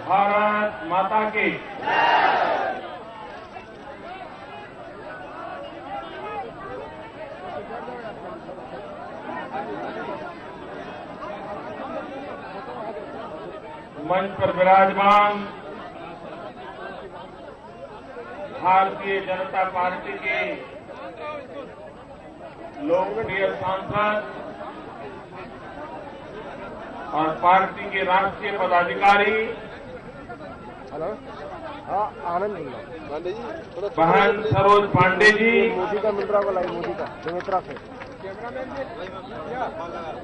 भारत माता की मंच पर विराजमान भारतीय जनता पार्टी के लोकप्रिय सांसद और पार्टी के राष्ट्रीय पदाधिकारी बहन सरोज पांडे जी, मोदी का मिल रहा वाला मोदी का बेमेतरा से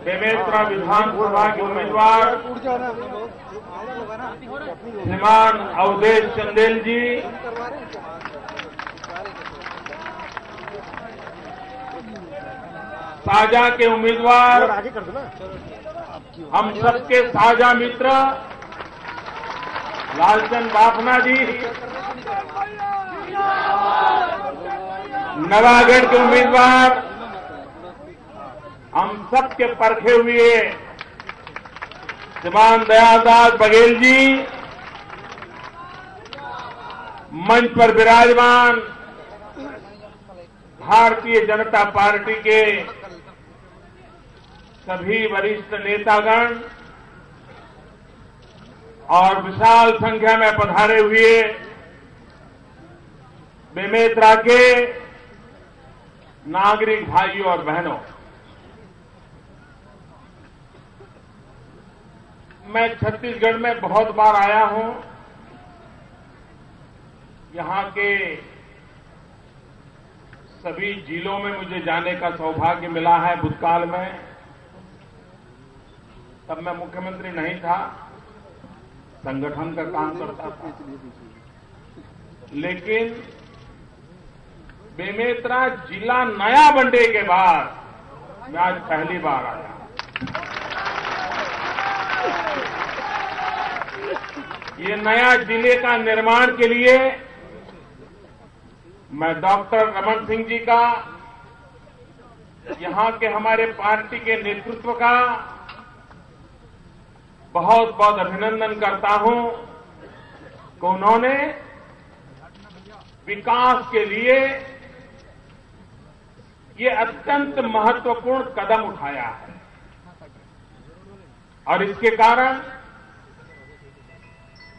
बेमेतरा विधानसभा के उम्मीदवार श्रीमान अवधेश चंदेल जी, साझा के उम्मीदवार आगे कर दो ना, हम सबके साझा मित्र लालचंद बाफना जी, नवागढ़ के उम्मीदवार हम सबके परखे हुए श्रीमान दयालदास बघेल जी, मंच पर विराजमान भारतीय जनता पार्टी के सभी वरिष्ठ नेतागण और विशाल संख्या में पधारे हुए बेमेतरा के नागरिक भाइयों और बहनों, मैं छत्तीसगढ़ में बहुत बार आया हूं। यहां के सभी जिलों में मुझे जाने का सौभाग्य मिला है। भूतकाल में तब मैं मुख्यमंत्री नहीं था, संगठन का काम करता था, लेकिन बेमेतरा जिला नया बनने के बाद मैं आज पहली बार आया। ये नया जिले का निर्माण के लिए मैं डॉक्टर रमन सिंह जी का, यहां के हमारे पार्टी के नेतृत्व का बहुत बहुत अभिनंदन करता हूं कि उन्होंने विकास के लिए ये अत्यंत महत्वपूर्ण कदम उठाया है और इसके कारण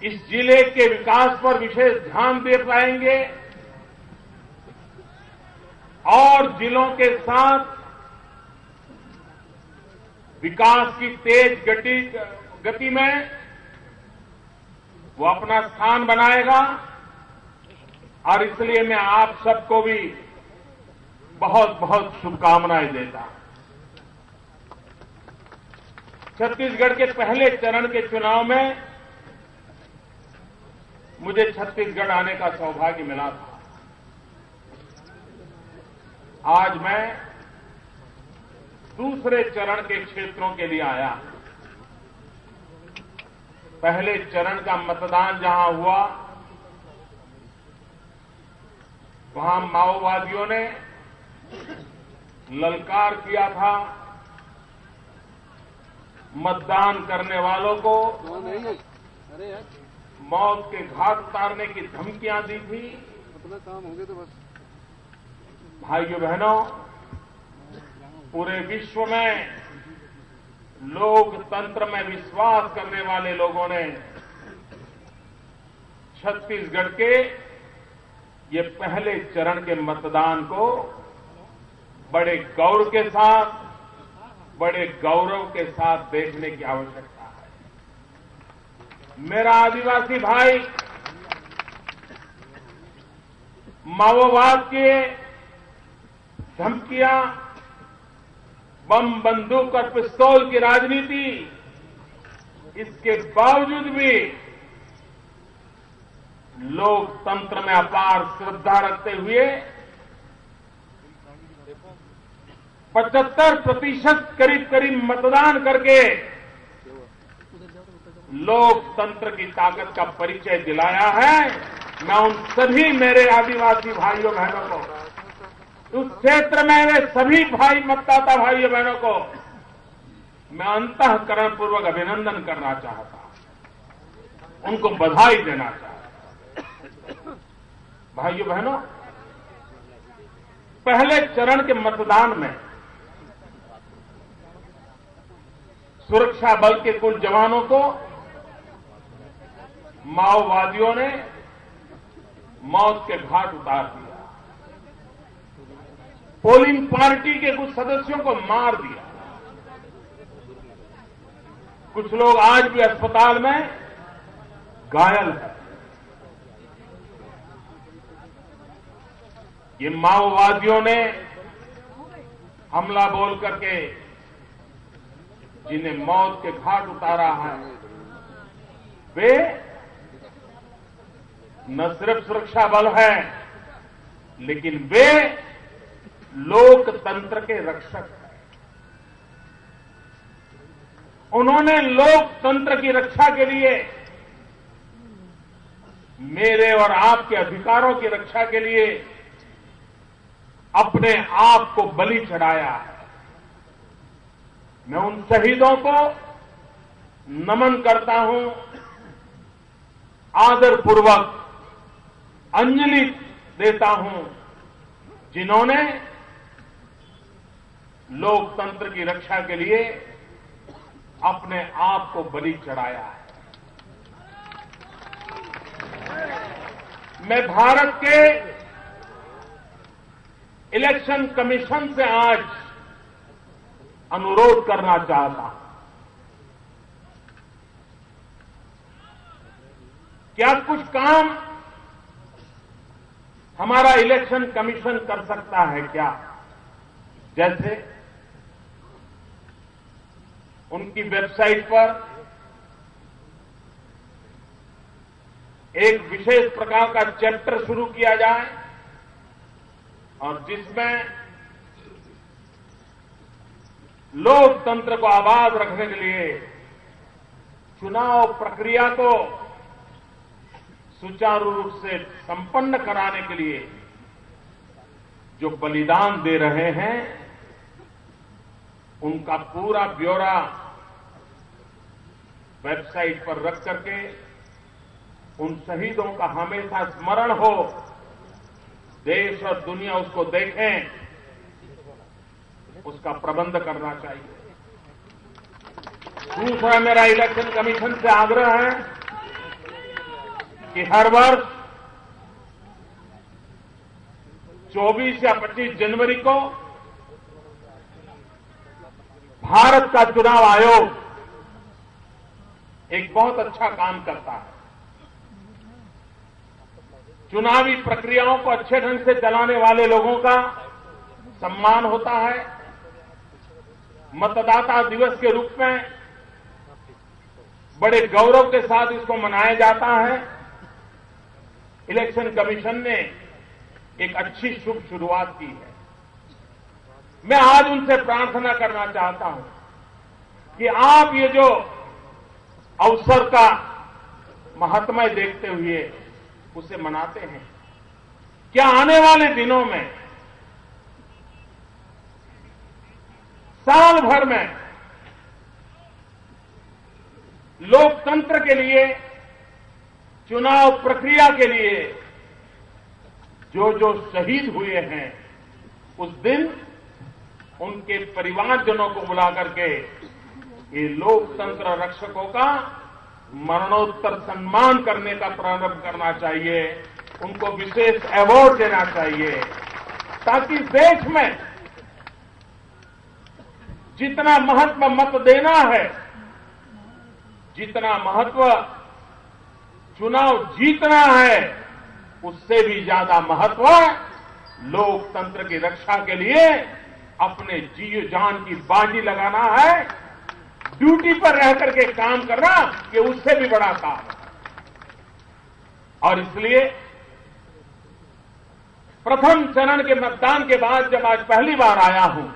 इस जिले के विकास पर विशेष ध्यान दे पाएंगे और जिलों के साथ विकास की तेज गति में वो अपना स्थान बनाएगा। और इसलिए मैं आप सबको भी बहुत बहुत शुभकामनाएं देता हूं। छत्तीसगढ़ के पहले चरण के चुनाव में मुझे छत्तीसगढ़ आने का सौभाग्य मिला था। आज मैं दूसरे चरण के क्षेत्रों के लिए आया। पहले चरण का मतदान जहां हुआ, वहां माओवादियों ने ललकार किया था, मतदान करने वालों को मौत के घाट उतारने की धमकियां दी थी। अपना काम होंगे तो बस। भाइयों बहनों, पूरे विश्व में लोकतंत्र में विश्वास करने वाले लोगों ने छत्तीसगढ़ के ये पहले चरण के मतदान को बड़े गौरव के साथ, बड़े गौरव के साथ देखने की आवश्यकता है। मेरा आदिवासी भाई माओवाद के धमकियां, बम, बंदूक और पिस्तौल की राजनीति, इसके बावजूद भी लोकतंत्र में अपार श्रद्धा रखते हुए 75% करीब मतदान करके लोकतंत्र की ताकत का परिचय दिलाया है। मैं उन सभी मेरे आदिवासी भाइयों बहनों को, उस क्षेत्र में वे सभी भाई मतदाता भाइयों बहनों को मैं अंतःकरणपूर्वक अभिनंदन करना चाहता हूं, उनको बधाई देना चाहता हूं। भाइयों बहनों, पहले चरण के मतदान में सुरक्षा बल के कुछ जवानों को माओवादियों ने मौत के घाट उतार दिया। पोलिंग पार्टी के कुछ सदस्यों को मार दिया। कुछ लोग आज भी अस्पताल में घायल हैं। ये माओवादियों ने हमला बोल करके जिन्हें मौत के घाट उतारा है, वे न सिर्फ सुरक्षा बल है, लेकिन वे लोकतंत्र के रक्षक हैं। उन्होंने लोकतंत्र की रक्षा के लिए, मेरे और आपके अधिकारों की रक्षा के लिए अपने आप को बलि चढ़ाया है। मैं उन शहीदों को नमन करता हूं, आदरपूर्वक अंजलि देता हूं, जिन्होंने लोकतंत्र की रक्षा के लिए अपने आप को बलि चढ़ाया है। मैं भारत के इलेक्शन कमीशन से आज अनुरोध करना चाहता हूं, क्या कुछ काम हमारा इलेक्शन कमीशन कर सकता है क्या? जैसे उनकी वेबसाइट पर एक विशेष प्रकार का चैप्टर शुरू किया जाए और जिसमें लोकतंत्र को आबाद रखने के लिए चुनाव प्रक्रिया को सुचारू रूप से संपन्न कराने के लिए जो बलिदान दे रहे हैं, उनका पूरा ब्यौरा वेबसाइट पर रख करके उन शहीदों का हमेशा स्मरण हो, देश और दुनिया उसको देखें, उसका प्रबंध करना चाहिए। दूसरा मेरा इलेक्शन कमीशन से आग्रह है कि हर वर्ष 24 या 25 जनवरी को भारत का चुनाव आयोग एक बहुत अच्छा काम करता है। चुनावी प्रक्रियाओं को अच्छे ढंग से चलाने वाले लोगों का सम्मान होता है। मतदाता दिवस के रूप में बड़े गौरव के साथ इसको मनाया जाता है। इलेक्शन कमीशन ने एक अच्छी शुभ शुरुआत की है। मैं आज उनसे प्रार्थना करना चाहता हूं कि आप ये जो अवसर का महात्म्य देखते हुए उसे मनाते हैं, क्या आने वाले दिनों में साल भर में लोकतंत्र के लिए, चुनाव प्रक्रिया के लिए जो जो शहीद हुए हैं, उस दिन उनके परिवारजनों को बुला करके ये लोकतंत्र रक्षकों का मरणोत्तर सम्मान करने का प्रारंभ करना चाहिए। उनको विशेष अवार्ड देना चाहिए ताकि देश में जितना महत्व मत देना है, जितना महत्व चुनाव जीतना है, उससे भी ज्यादा महत्व लोकतंत्र की रक्षा के लिए अपने जी जान की बाजी लगाना है, ड्यूटी पर रह करके काम करना, ये उससे भी बड़ा काम है। और इसलिए प्रथम चरण के मतदान के बाद जब आज पहली बार आया हूं,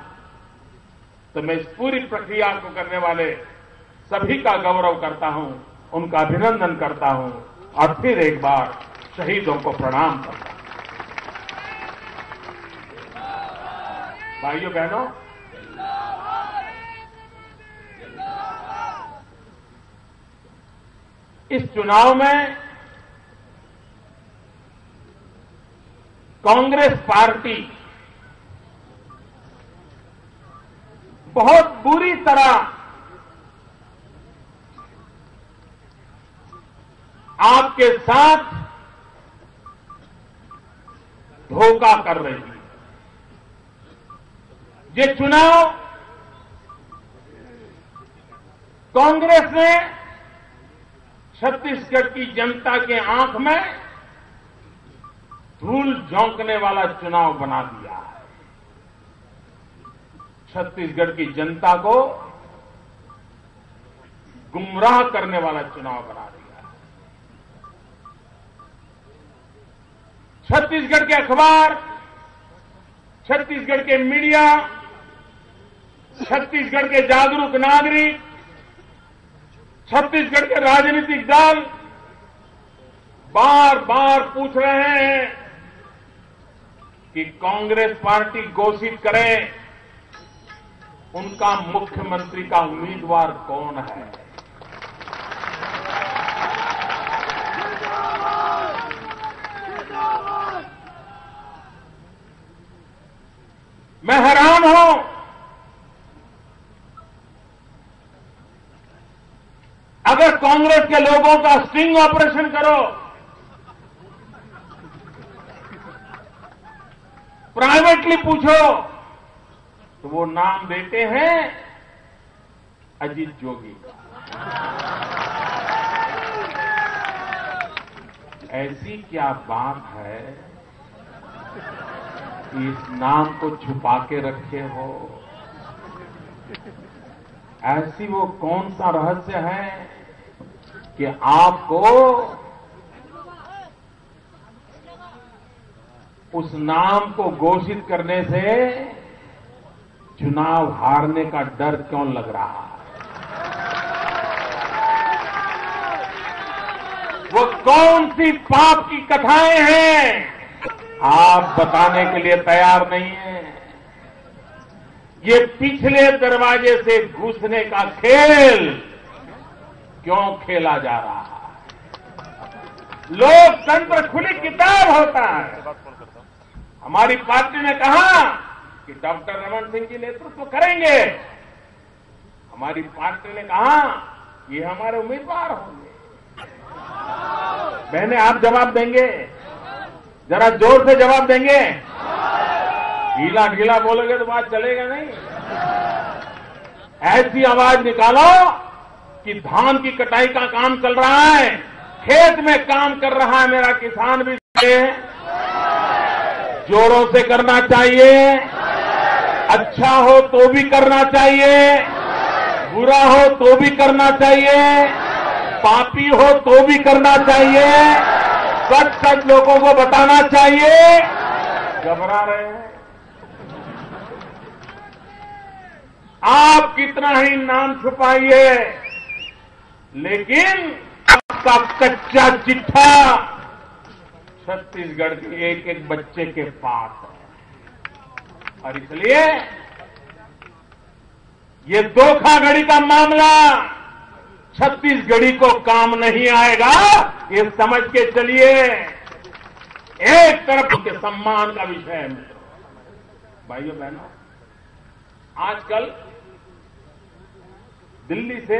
तो मैं इस पूरी प्रक्रिया को करने वाले सभी का गौरव करता हूं, उनका अभिनंदन करता हूं और फिर एक बार शहीदों को प्रणाम करता हूं। भाइयों बहनों, इस चुनाव में कांग्रेस पार्टी बहुत बुरी तरह आपके साथ धोखा कर रही है। ये चुनाव कांग्रेस ने छत्तीसगढ़ की जनता के आंख में धूल झोंकने वाला चुनाव बना दिया है। छत्तीसगढ़ की जनता को गुमराह करने वाला चुनाव बना दिया है। छत्तीसगढ़ के अखबार, छत्तीसगढ़ के मीडिया, छत्तीसगढ़ के जागरूक नागरिक, छत्तीसगढ़ के राजनीतिक दल बार बार पूछ रहे हैं कि कांग्रेस पार्टी घोषित करे उनका मुख्यमंत्री का उम्मीदवार कौन है। मैं हैरान हूं, अगर कांग्रेस के लोगों का स्टिंग ऑपरेशन करो, प्राइवेटली पूछो, तो वो नाम देते हैं अजीत जोगी का। ऐसी क्या बात है कि इस नाम को छुपा के रखे हो? ऐसी वो कौन सा रहस्य है कि आपको उस नाम को घोषित करने से चुनाव हारने का डर क्यों लग रहा है? वो कौन सी पाप की कथाएं हैं आप बताने के लिए तैयार नहीं है। ये पिछले दरवाजे से घुसने का खेल क्यों खेला जा रहा है? लोकतंत्र खुली किताब होता है। हमारी पार्टी ने कहा कि डॉक्टर रमन सिंह जी नेतृत्व करेंगे। हमारी पार्टी ने कहा ये हमारे उम्मीदवार होंगे। बहने, आप जवाब देंगे? जरा जोर से जवाब देंगे। ढीला ढीला बोलोगे तो बात चलेगा नहीं। ऐसी आवाज निकालो कि धान की कटाई का काम चल रहा है, खेत में काम कर रहा है मेरा किसान भी। जोरों से करना चाहिए। अच्छा हो तो भी करना चाहिए, बुरा हो तो भी करना चाहिए, पापी हो तो भी करना चाहिए, सच सच लोगों को बताना चाहिए। घबरा रहे हैं आप, कितना ही नाम छुपाइए, लेकिन आपका कच्चा चिट्ठा छत्तीसगढ़ के एक एक बच्चे के पास है। और इसलिए ये धोखाधड़ी का मामला छत्तीसगढ़ी को काम नहीं आएगा, ये समझ के चलिए। एक तरफ के सम्मान का विषय है मित्रों, भाइयों बहनों। आजकल दिल्ली से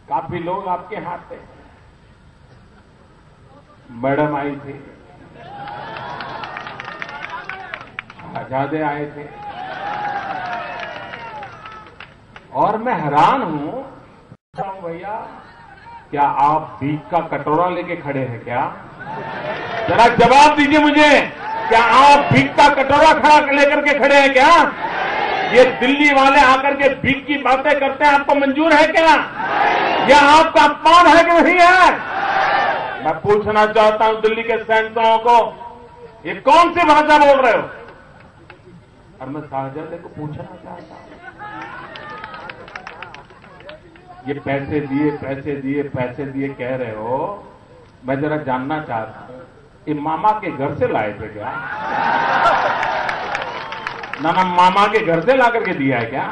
काफी लोग आपके हाथ पे, मैडम आई थी, शहजादे आए थे, और मैं हैरान हूं भैया, क्या आप भीख का कटोरा लेके खड़े हैं क्या? जरा जवाब दीजिए मुझे, क्या आप भीख का कटोरा खड़ा लेकर के खड़े हैं क्या? ये दिल्ली वाले आकर के भीख की बातें करते हैं, आपको मंजूर है क्या? यह आपका अपमान है कि नहीं है? मैं पूछना चाहता हूं दिल्ली के सैनिकों को, ये कौन सी भाषा बोल रहे हो? और मैं शाहजादे को पूछना चाहता हूं, ये पैसे दिए पैसे दिए पैसे दिए कह रहे हो, मैं जरा जानना चाहता हूं, ये मामा के घर से लाए थे क्या? ना मामा के घर से ला करके दिया है क्या?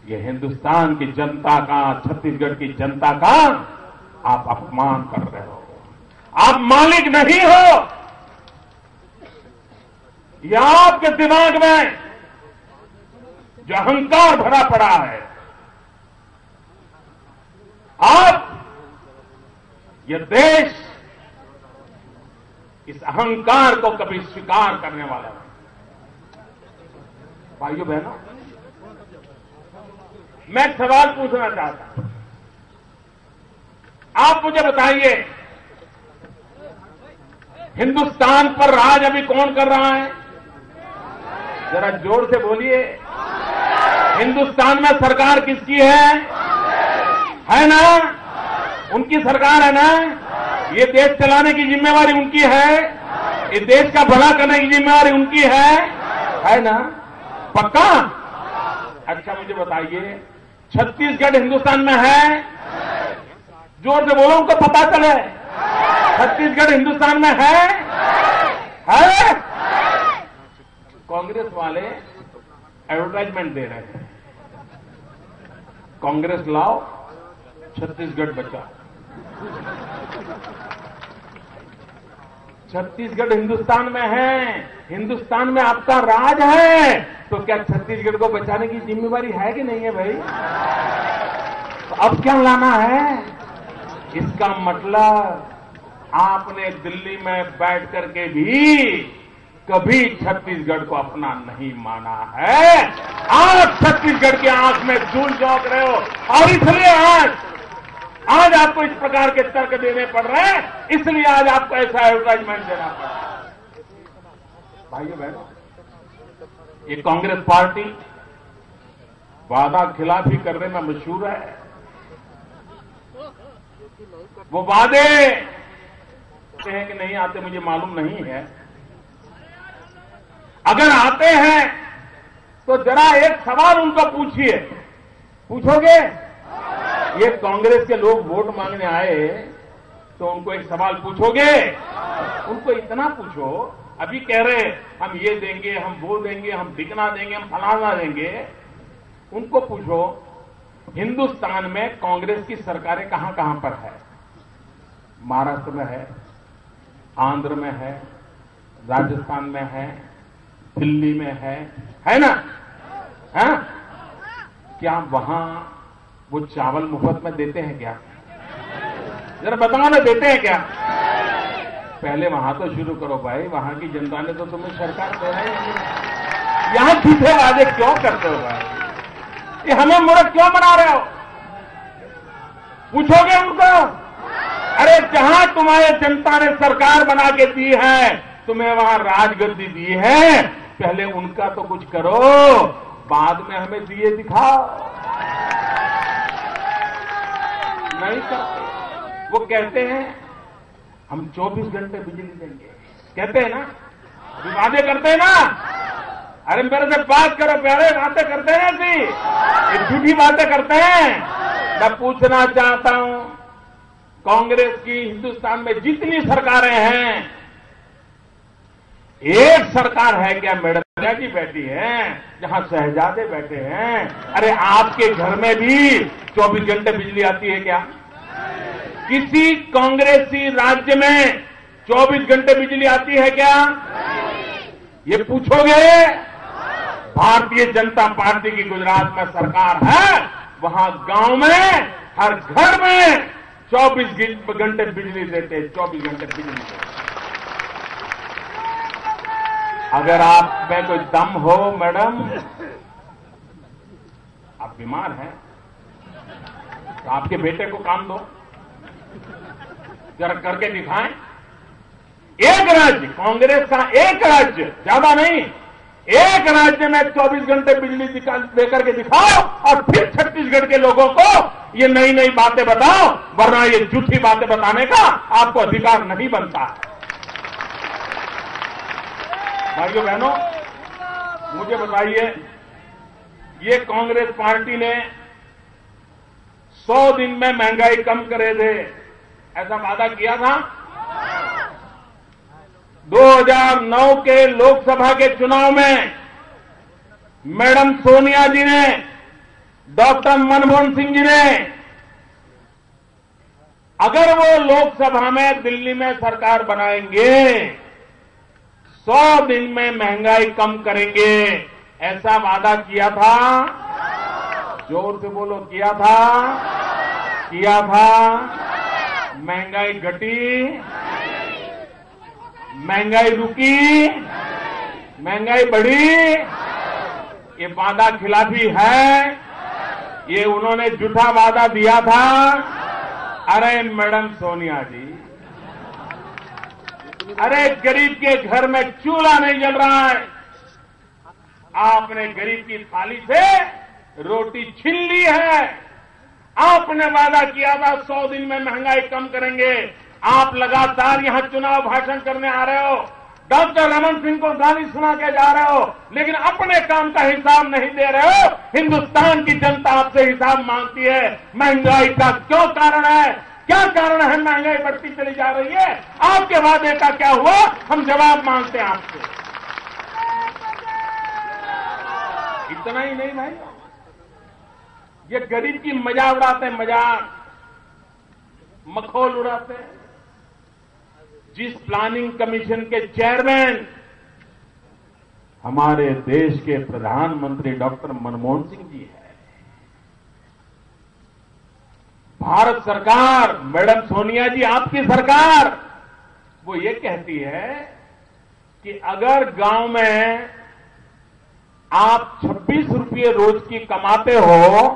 ये हिंदुस्तान की जनता का, छत्तीसगढ़ की जनता का आप अपमान कर रहे हो। आप मालिक नहीं हो। यह आपके दिमाग में जो अहंकार भरा पड़ा है, आप ये देश इस अहंकार को कभी स्वीकार करने वाला नहीं। भाइयों बहनों, मैं एक सवाल पूछना चाहता हूं। आप मुझे बताइए, हिंदुस्तान पर राज अभी कौन कर रहा है? जरा जोर से बोलिए। हिंदुस्तान में सरकार किसकी है ना? उनकी सरकार है ना? ये देश चलाने की जिम्मेवारी उनकी है। ये देश का भला करने की जिम्मेवारी उनकी है ना? पक्का? अच्छा मुझे बताइए, छत्तीसगढ़ हिंदुस्तान में है? जोर से बोलो, उनको पता चले। छत्तीसगढ़ हिंदुस्तान में है? कांग्रेस वाले एडवर्टाइजमेंट दे रहे हैं, कांग्रेस लाओ, छत्तीसगढ़ बचाओ। छत्तीसगढ़ हिंदुस्तान में है, हिंदुस्तान में आपका राज है, तो क्या छत्तीसगढ़ को बचाने की जिम्मेवारी है कि नहीं है भाई? तो अब क्या लाना है? इसका मतलब आपने दिल्ली में बैठ करके भी कभी छत्तीसगढ़ को अपना नहीं माना है। आप छत्तीसगढ़ की आंख में धूल झोंक रहे हो, और इसलिए आज आपको इस प्रकार के तर्क देने पड़ रहे हैं, इसलिए आज आपको ऐसा एडवर्टाइजमेंट देना पड़ रहा है। भाइयों बहनों, ये कांग्रेस पार्टी वादा खिलाफी करने में मशहूर है। वो वादे हैं कि नहीं आते मुझे मालूम नहीं है। अगर आते हैं तो जरा एक सवाल उनको पूछिए। पूछोगे? ये कांग्रेस के लोग वोट मांगने आए तो उनको एक सवाल पूछोगे? उनको इतना पूछो, अभी कह रहे हम ये देंगे, हम वो देंगे, हम दिखना देंगे, हम फलाना देंगे। उनको पूछो, हिंदुस्तान में कांग्रेस की सरकारें कहां कहां पर है? महाराष्ट्र में है, आंध्र में है, राजस्थान में है, दिल्ली में है ना? क्या वहां वो चावल मुफ्त में देते हैं क्या? जरा बताओ ना, देते हैं क्या? पहले वहां तो शुरू करो भाई, वहां की जनता ने तो तुम्हें सरकार देना ही नहीं। यहां झूठे वादे क्यों करते हो भाई? ये हमें मूर्ख क्यों बना रहे हो? पूछोगे उनको? अरे जहां तुम्हारे जनता ने सरकार बना के दी है, तुम्हें वहां राजगद्दी दी है, पहले उनका तो कुछ करो, बाद में हमें दिए दिखाओ। नहीं करते। वो कहते हैं हम 24 घंटे बिजली देंगे, कहते हैं ना, वादे करते हैं ना। अरे मेरे से बात करो प्यारे, बातें करते हैं ऐसी, ये झूठी बातें करते हैं। मैं पूछना चाहता हूं, कांग्रेस की हिंदुस्तान में जितनी सरकारें हैं, एक सरकार है क्या मैडम जी बैठी हैं, जहां शहजादे बैठे हैं? अरे आपके घर में भी 24 घंटे बिजली आती है क्या? किसी कांग्रेसी राज्य में 24 घंटे बिजली आती है क्या? ये पूछोगे? भारतीय जनता पार्टी की गुजरात में सरकार है, वहां गांव में हर घर में 24 घंटे बिजली देते, 24 घंटे बिजली देते। अगर आप में कोई दम हो मैडम, आप बीमार हैं, तो आपके बेटे को काम दो, जरा करके दिखाएं। एक राज्य, कांग्रेस का एक राज्य, ज्यादा नहीं, एक राज्य में 24 घंटे बिजली देकर के दिखाओ, और फिर छत्तीसगढ़ के लोगों को ये नई नई बातें बताओ, वरना ये झूठी बातें बताने का आपको अधिकार नहीं बनता। भाइयों बहनों, मुझे बताइए, ये कांग्रेस पार्टी ने 100 दिन में महंगाई कम करे थे, ऐसा वादा किया था। 2009 के लोकसभा के चुनाव में मैडम सोनिया जी ने डॉक्टर मनमोहन सिंह जी ने अगर वो लोकसभा में दिल्ली में सरकार बनाएंगे 100 दिन में महंगाई कम करेंगे ऐसा वादा किया था। जोर से बोलो, किया था? किया था? महंगाई घटी? महंगाई रुकी? महंगाई बढ़ी? ये वादा खिलाफी है। ये उन्होंने झूठा वादा दिया था। अरे मैडम सोनिया जी, अरे गरीब के घर में चूल्हा नहीं जल रहा है, आपने गरीब की थाली से रोटी छीन ली है। आपने वादा किया था 100 दिन में महंगाई कम करेंगे। आप लगातार यहां चुनाव भाषण करने आ रहे हो, डॉक्टर रमन सिंह को गाली सुना के जा रहे हो, लेकिन अपने काम का हिसाब नहीं दे रहे हो। हिंदुस्तान की जनता आपसे हिसाब मांगती है। महंगाई का क्यों कारण है? क्या कारण है महंगाई बढ़ती चली जा रही है? आपके वादे का क्या हुआ? हम जवाब मांगते हैं आपसे। इतना ही नहीं भाई, ये गरीब की मजाक उड़ाते हैं, मजाक, मखौल उड़ाते हैं। जिस प्लानिंग कमीशन के चेयरमैन हमारे देश के प्रधानमंत्री डॉक्टर मनमोहन सिंह जी है, भारत सरकार, मैडम सोनिया जी आपकी सरकार, वो ये कहती है कि अगर गांव में आप 26 रुपये रोज की कमाते हो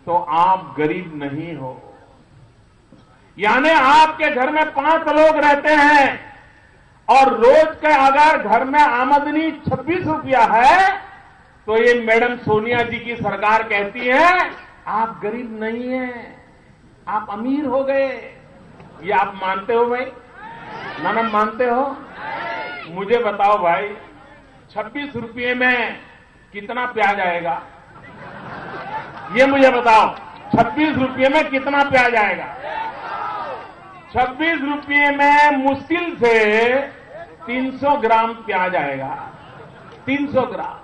तो आप गरीब नहीं हो। यानी आपके घर में 5 लोग रहते हैं और रोज के अगर घर में आमदनी 26 रुपया है तो ये मैडम सोनिया जी की सरकार कहती है आप गरीब नहीं हैं, आप अमीर हो गए। ये आप मानते हो भाई? ना मानते हो? मुझे बताओ भाई, 26 रुपये में कितना प्याज आएगा? ये मुझे बताओ, 26 रुपये में कितना प्याज आएगा? 26 रुपये में मुश्किल से 300 ग्राम प्याज आएगा। 300 ग्राम।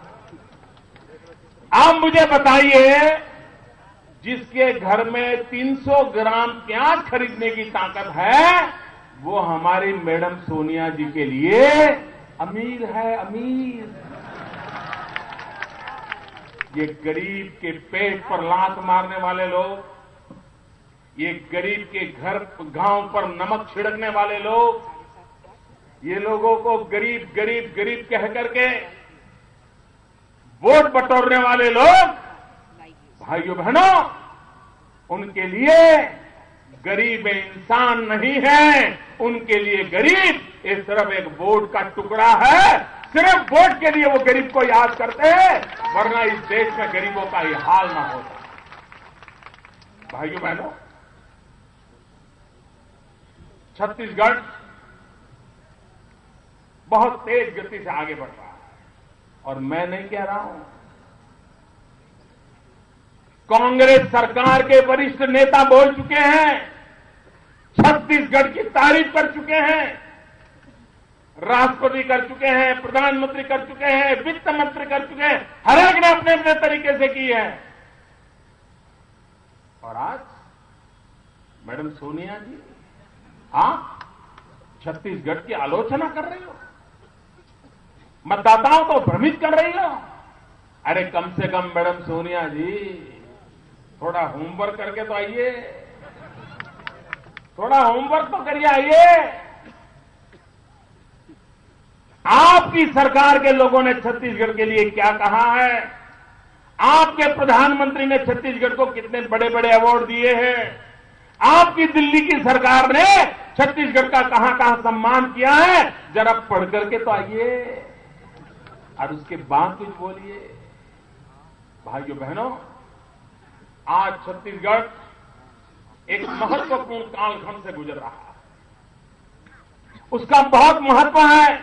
आप मुझे बताइए, जिसके घर में 300 ग्राम प्याज खरीदने की ताकत है, वो हमारी मैडम सोनिया जी के लिए अमीर है, अमीर। ये गरीब के पेट पर लात मारने वाले लोग, ये गरीब के घर गांव पर नमक छिड़कने वाले लोग, ये लोगों को गरीब गरीब गरीब कह करके वोट बटोरने वाले लोग, भाइयों बहनों, उनके लिए गरीब इंसान नहीं है। उनके लिए गरीब ये सिर्फ एक वोट का टुकड़ा है। सिर्फ वोट के लिए वो गरीब को याद करते हैं, वरना इस देश में गरीबों का ये हाल ना होता। भाइयों बहनों, छत्तीसगढ़ बहुत तेज गति से आगे बढ़ रहा है और मैं नहीं कह रहा हूं, कांग्रेस सरकार के वरिष्ठ नेता बोल चुके हैं, छत्तीसगढ़ की तारीफ कर चुके हैं, राष्ट्रपति कर चुके हैं, प्रधानमंत्री कर चुके हैं, वित्त मंत्री कर चुके हैं, हर एक ने अपने अपने तरीके से की है। और आज मैडम सोनिया जी आप छत्तीसगढ़ की आलोचना कर रही हो, मतदाताओं को भ्रमित कर रही हो। अरे कम से कम मैडम सोनिया जी थोड़ा होमवर्क करके तो आइए, थोड़ा होमवर्क तो करिए, आइए। आपकी सरकार के लोगों ने छत्तीसगढ़ के लिए क्या कहा है? आपके प्रधानमंत्री ने छत्तीसगढ़ को कितने बड़े बड़े अवार्ड दिए हैं? आपकी दिल्ली की सरकार ने छत्तीसगढ़ का कहां कहां सम्मान किया है? जरा पढ़ करके तो आइए और उसके बाद कुछ बोलिए। भाइयों बहनों, आज छत्तीसगढ़ एक महत्वपूर्ण कालखंड से गुजर रहा है, उसका बहुत महत्व है।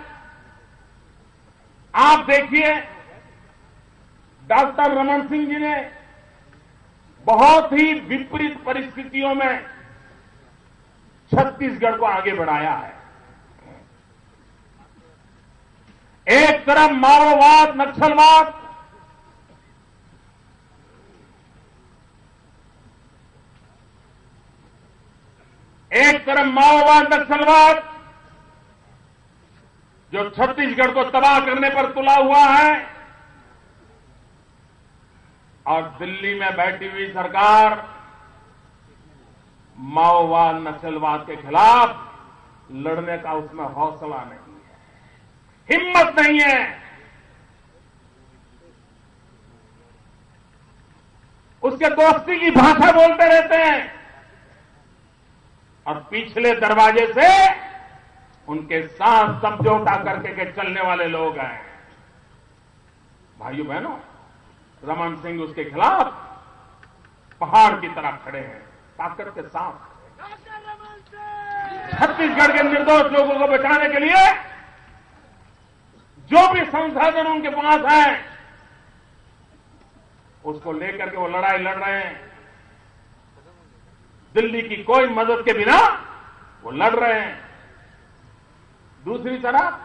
आप देखिए, डॉक्टर रमन सिंह जी ने बहुत ही विपरीत परिस्थितियों में छत्तीसगढ़ को आगे बढ़ाया है। एक तरफ माओवाद, नक्सलवाद, एक तरफ माओवाद नक्सलवाद जो छत्तीसगढ़ को तबाह करने पर तुला हुआ है, और दिल्ली में बैठी हुई सरकार माओवाद नक्सलवाद के खिलाफ लड़ने का उसमें हौसला नहीं है, हिम्मत नहीं है। उसके दोस्ती की भाषा बोलते रहते हैं और पिछले दरवाजे से उनके साथ समझौता करके के चलने वाले लोग हैं। भाइयों बहनों, रमन सिंह उसके खिलाफ पहाड़ की तरह खड़े हैं, ताकत के साथ। छत्तीसगढ़ के निर्दोष लोगों को बचाने के लिए जो भी संसाधन उनके पास है, उसको लेकर के वो लड़ाई लड़ रहे हैं। दिल्ली की कोई मदद के बिना वो लड़ रहे हैं। दूसरी तरफ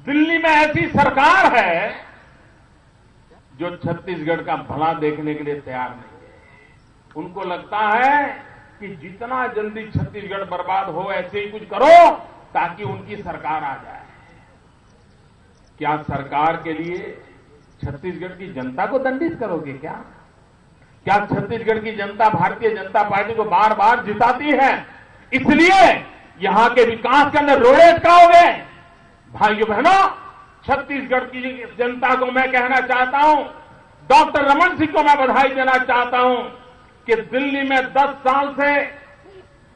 दिल्ली में ऐसी सरकार है जो छत्तीसगढ़ का भला देखने के लिए तैयार नहीं है। उनको लगता है कि जितना जल्दी छत्तीसगढ़ बर्बाद हो ऐसे ही कुछ करो ताकि उनकी सरकार आ जाए। क्या सरकार के लिए छत्तीसगढ़ की जनता को दंडित करोगे क्या? क्या छत्तीसगढ़ की जनता भारतीय जनता पार्टी को बार बार जिताती है इसलिए यहां के विकास के अंदर रोड़े अटकाओगे? भाइयों बहनों, छत्तीसगढ़ की जनता को मैं कहना चाहता हूं, डॉक्टर रमन सिंह को मैं बधाई देना चाहता हूं कि दिल्ली में 10 साल से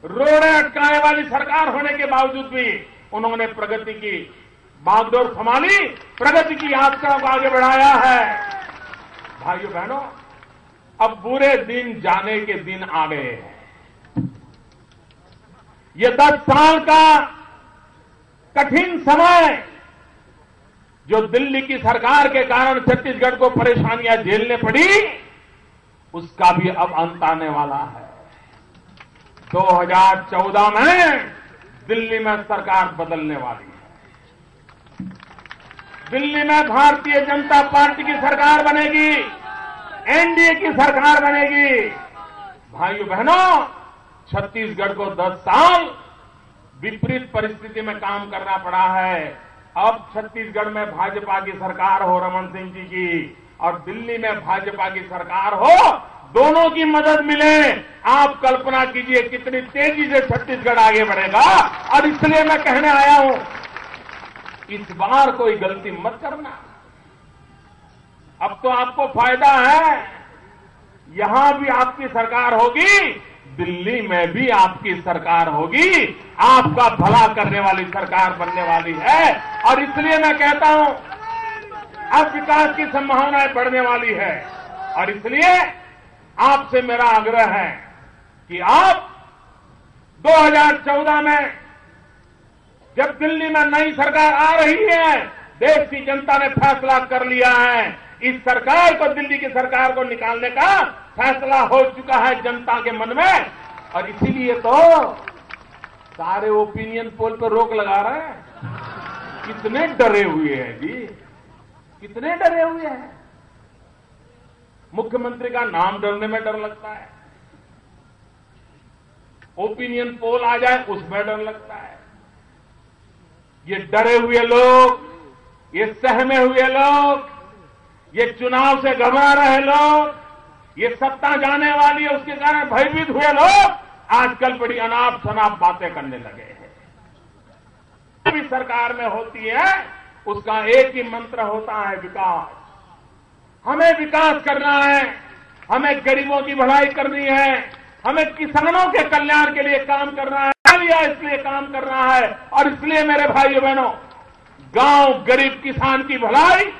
रोड़े अटकाने वाली सरकार होने के बावजूद भी उन्होंने प्रगति की बागडोर संभाली, प्रगति की यात्रा को आगे बढ़ाया है। भाइयों बहनों, अब बुरे दिन जाने के दिन आ गए हैं। ये 10 साल का कठिन समय जो दिल्ली की सरकार के कारण छत्तीसगढ़ को परेशानियां झेलने पड़ी, उसका भी अब अंत आने वाला है। 2014 में दिल्ली में सरकार बदलने वाली है। दिल्ली में भारतीय जनता पार्टी की सरकार बनेगी, एनडीए की सरकार बनेगी। भाइयों बहनों, छत्तीसगढ़ को 10 साल विपरीत परिस्थिति में काम करना पड़ा है। अब छत्तीसगढ़ में भाजपा की सरकार हो रमन सिंह जी की, और दिल्ली में भाजपा की सरकार हो, दोनों की मदद मिले। आप कल्पना कीजिए कितनी तेजी से छत्तीसगढ़ आगे बढ़ेगा। और इसलिए मैं कहने आया हूं, इस बार कोई गलती मत करना। अब तो आपको फायदा है, यहां भी आपकी सरकार होगी, दिल्ली में भी आपकी सरकार होगी, आपका भला करने वाली सरकार बनने वाली है। और इसलिए मैं कहता हूं, अब विकास की संभावनाएं बढ़ने वाली है। और इसलिए आपसे मेरा आग्रह है कि आप 2014 में जब दिल्ली में नई सरकार आ रही है, देश की जनता ने फैसला कर लिया है, इस सरकार को, दिल्ली की सरकार को निकालने का फैसला हो चुका है जनता के मन में। और इसीलिए तो सारे ओपिनियन पोल पर रोक लगा रहे हैं। कितने डरे हुए हैं जी, कितने डरे हुए हैं। मुख्यमंत्री का नाम डरने में डर लगता है, ओपिनियन पोल आ जाए उसमें डर लगता है। ये डरे हुए लोग, ये सहमे हुए लोग, ये चुनाव से घबरा रहे लोग, ये सत्ता जाने वाली है उसके कारण भयभीत हुए लोग आजकल बड़ी अनाप शनाप बातें करने लगे हैं। भी सरकार में होती है, उसका एक ही मंत्र होता है, विकास। हमें विकास करना है, हमें गरीबों की भलाई करनी है, हमें किसानों के कल्याण के लिए काम करना है, इसलिए काम करना है। और इसलिए मेरे भाइयों बहनों, गांव गरीब किसान की भलाई